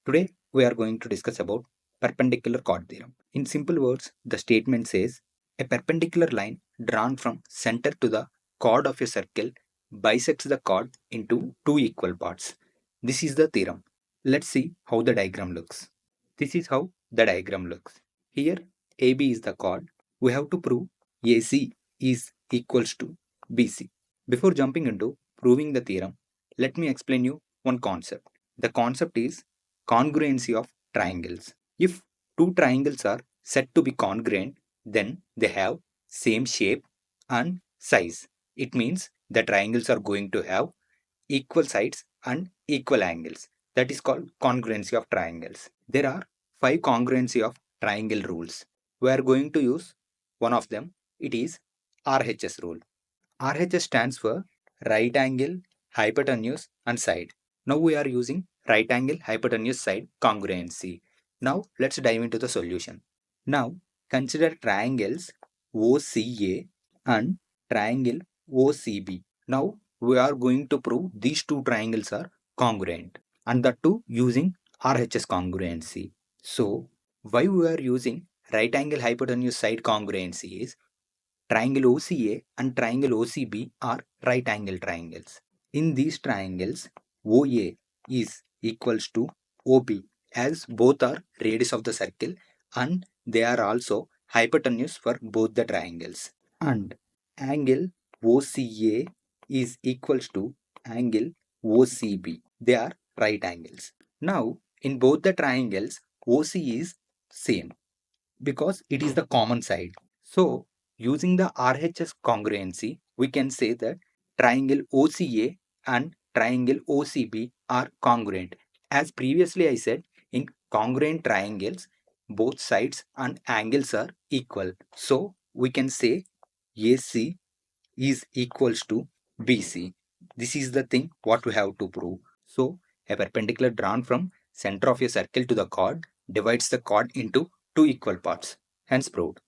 Today we are going to discuss about perpendicular chord theorem. In simple words, the statement says a perpendicular line drawn from center to the chord of a circle bisects the chord into two equal parts. This is the theorem. Let's see how the diagram looks. This is how the diagram looks. Here AB is the chord. We have to prove AC is equals to BC. Before jumping into proving the theorem, let me explain you one concept. The concept is congruency of triangles. If two triangles are said to be congruent, then they have same shape and size. It means the triangles are going to have equal sides and equal angles. That is called congruency of triangles. There are 5 congruency of triangle rules. We are going to use one of them. It is RHS rule. RHS stands for right angle, hypotenuse and side. Now we are using right angle, hypotenuse, side congruency. Now let's dive into the solution. Now consider triangles OCA and triangle OCB. Now we are going to prove these two triangles are congruent, and that too using RHS congruency. So why we are using right angle, hypotenuse, side congruency is triangle OCA and triangle OCB are right angle triangles. In these triangles, OA is equals to OB, as both are radius of the circle and they are also hypotenuse for both the triangles. And angle OCA is equals to angle OCB. They are right angles. Now, in both the triangles, OC is same because it is the common side. So, using the RHS congruency, we can say that triangle OCA and triangle OCB are congruent. As previously I said, in congruent triangles, both sides and angles are equal. So, we can say AC is equals to BC. This is the thing what we have to prove. So, a perpendicular drawn from center of a circle to the chord divides the chord into two equal parts. Hence proved.